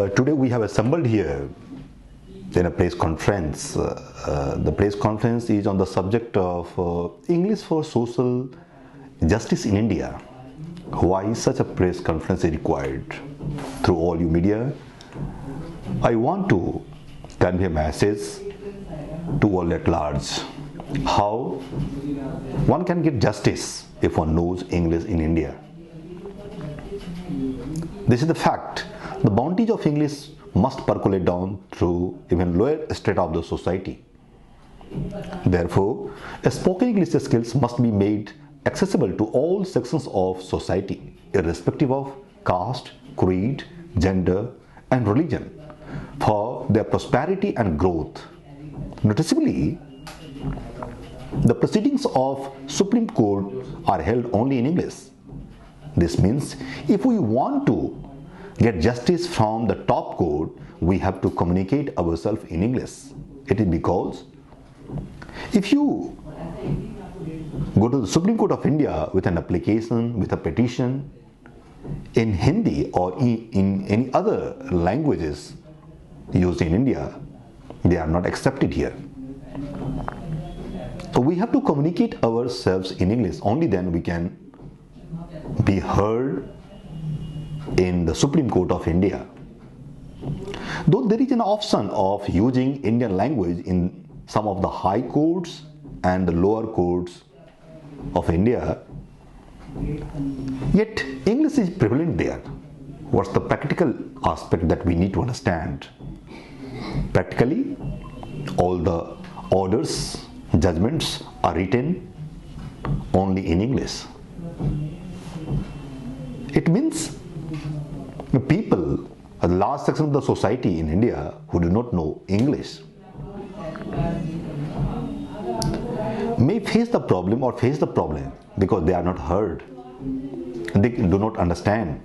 Today we have assembled here in a press conference. The press conference is on the subject of English for social justice in India. Why such a press conference is required? Through all you media, I want to convey a message to all at large. How one can get justice if one knows English in India. This is the fact. The bounties of English must percolate down through even lower strata of the society. Therefore, spoken English skills must be made accessible to all sections of society, irrespective of caste, creed, gender, and religion, for their prosperity and growth. Noticeably, the proceedings of Supreme Court are held only in English. This means if we want to get justice from the top court, we have to communicate ourselves in English. It is because if you go to the Supreme Court of India with an application, with a petition in Hindi or in any other languages used in India, they are not accepted here. So we have to communicate ourselves in English. Only then we can be heard in the Supreme Court of India. Though there is an option of using Indian language in some of the high courts and the lower courts of India, yet English is prevalent there. What's the practical aspect that we need to understand? Practically, all the orders, judgments are written only in English. It means the people, a large section of the society in India who do not know English, may face the problem because they are not heard. They do not understand.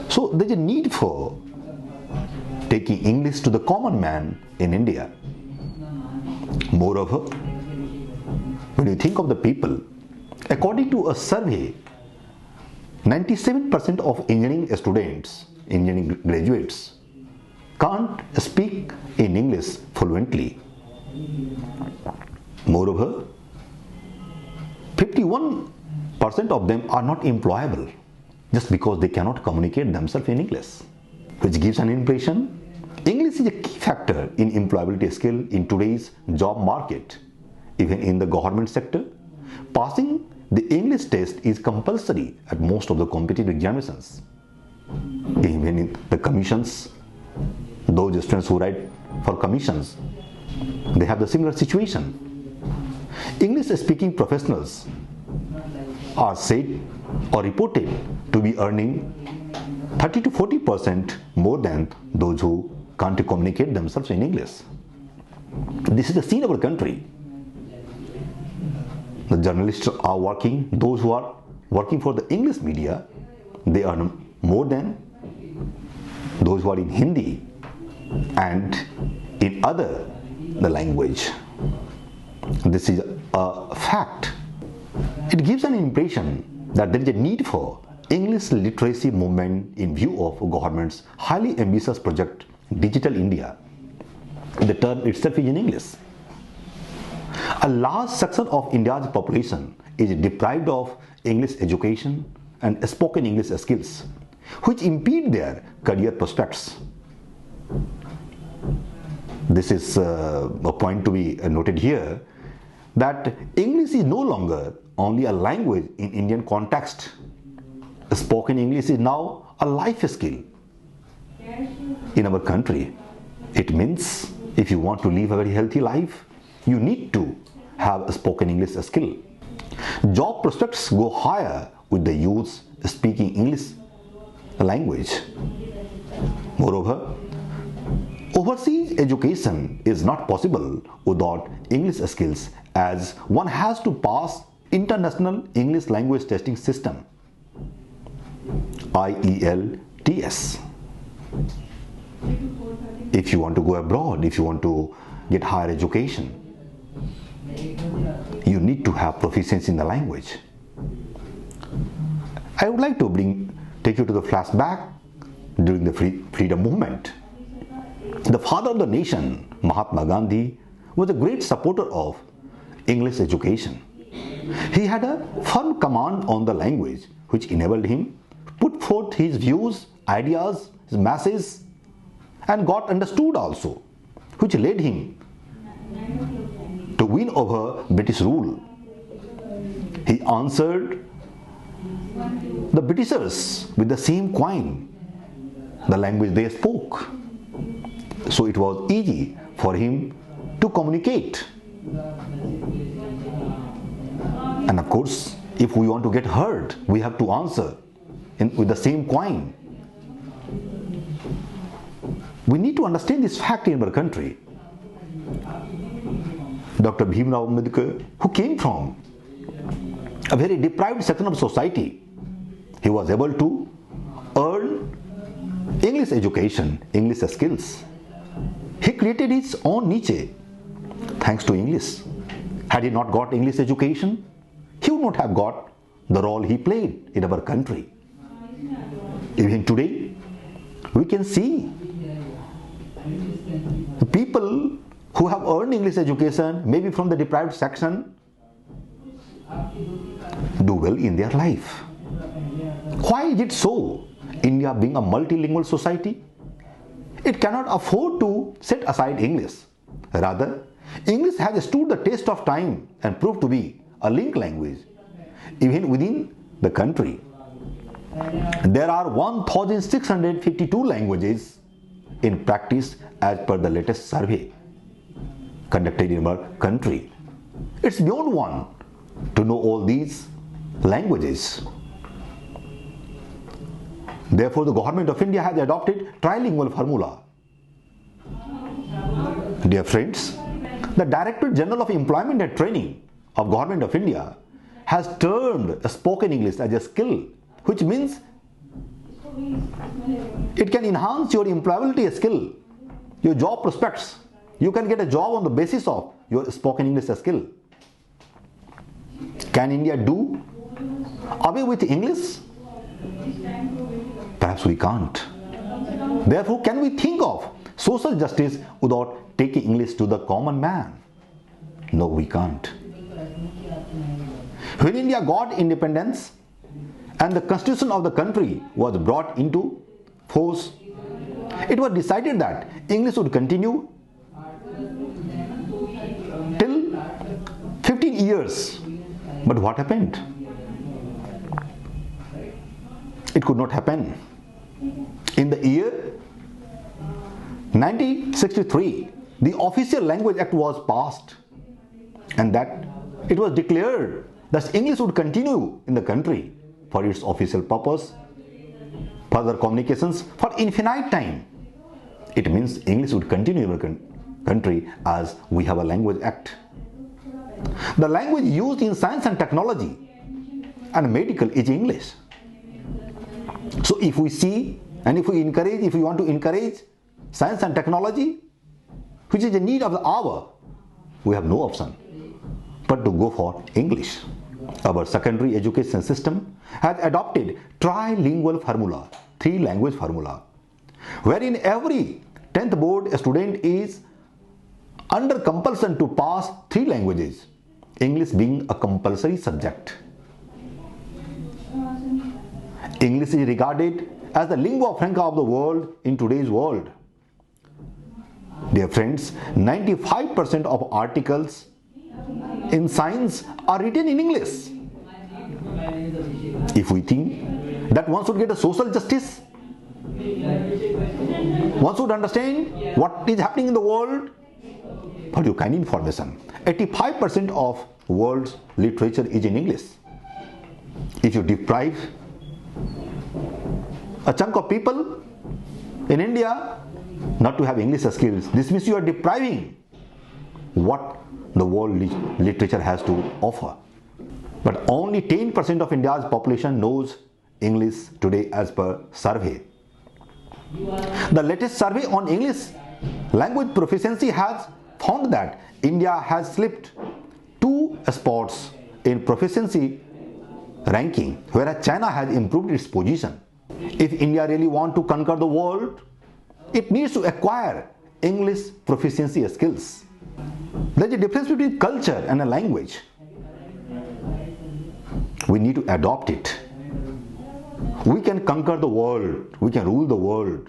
So there is a need for taking English to the common man in India. Moreover, when you think of the people, according to a survey, 97% of engineering students, engineering graduates, can't speak in English fluently. Moreover, 51% of them are not employable just because they cannot communicate themselves in English, which gives an impression English is a key factor in employability skill in today's job market. Even in the government sector, passing the English test is compulsory at most of the competitive examinations. Even in the commissions, those students who write for commissions, they have the similar situation. English speaking professionals are said or reported to be earning 30 to 40% more than those who can't communicate themselves in English. This is the scene of our country. The journalists are working, those who are working for the English media, they earn more than those who are in Hindi and in the language. This is a fact. It gives an impression that there is a need for English literacy movement in view of government's highly ambitious project Digital India. The term itself is in English. A large section of India's population is deprived of English education and spoken English skills, which impede their career prospects. This is a point to be noted here, that English is no longer only a language in Indian context. Spoken English is now a life skill in our country. It means if you want to live a very healthy life, you need to have a spoken English skill. Job prospects go higher with the youth speaking English language. Moreover, overseas education is not possible without English skills, as one has to pass International English Language Testing System, IELTS. If you want to go abroad, if you want to get higher education, you need to have proficiency in the language. I would like to take you to the flashback during the freedom movement. The father of the nation, Mahatma Gandhi, was a great supporter of English education. He had a firm command on the language, which enabled him to put forth his views, ideas, his messages, and got understood also, which led him to win over British rule. He answered the Britishers with the same coin, the language they spoke. So it was easy for him to communicate. And of course, if we want to get heard, we have to answer with the same coin. We need to understand this fact in our country. Dr. Bhimrao Ambedkar, who came from a very deprived section of society, he was able to earn English education, English skills. He created his own niche thanks to English. Had he not got English education, he would not have got the role he played in our country. Even today, we can see the people who have earned English education, maybe from the deprived section, do well in their life. Why is it so? India being a multilingual society, it cannot afford to set aside English. Rather, English has stood the test of time and proved to be a link language, even within the country. There are 1,652 languages in practice as per the latest survey conducted in our country. It's beyond one to know all these languages. Therefore, the government of India has adopted trilingual formula. Dear friends, the Director General of Employment and Training of Government of India has termed spoken English as a skill, which means it can enhance your employability skill, your job prospects. You can get a job on the basis of your spoken English skill. Can India do away with English? Perhaps we can't. Therefore, can we think of social justice without taking English to the common man? No, we can't. When India got independence and the constitution of the country was brought into force, it was decided that English would continue till 15 years. But what happened? It could not happen. In the year 1963, the Official Language Act was passed, and that it was declared that English would continue in the country for its official purpose, further communications for infinite time. It means English would continue in our country as we have a Language Act. The language used in science and technology and medical is English. So if we see and if we want to encourage science and technology, which is the need of the hour, we have no option but to go for English. Our secondary education system has adopted trilingual formula, three-language formula, wherein every 10th board student is under compulsion to pass 3 languages, English being a compulsory subject. English is regarded as the lingua franca of the world in today's world. Dear friends, 95% of articles in science are written in English. If we think that one should get a social justice, one should understand what is happening in the world, for your kind information, 85% of world's literature is in English. If you deprive a chunk of people in India not to have English skills, this means you are depriving what the world literature has to offer. But only 10% of India's population knows English today as per survey. The latest survey on English language proficiency has found that India has slipped 2 spots in proficiency ranking, whereas China has improved its position. If India really wants to conquer the world, it needs to acquire English proficiency skills. There is a difference between culture and a language. We need to adopt it. We can conquer the world, we can rule the world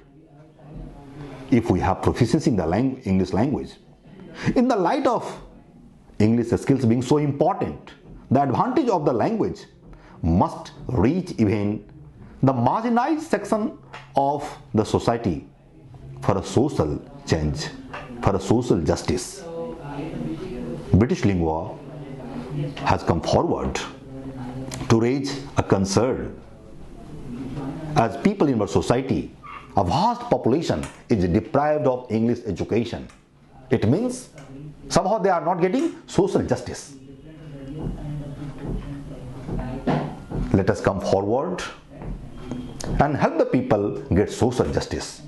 if we have proficiency in the English language. In the light of English skills being so important, the advantage of the language must reach even the marginalized section of the society for a social change, for a social justice. British Lingua has come forward to raise a concern. As people in our society, a vast population is deprived of English education. It means somehow they are not getting social justice. Let us come forward and help the people get social justice.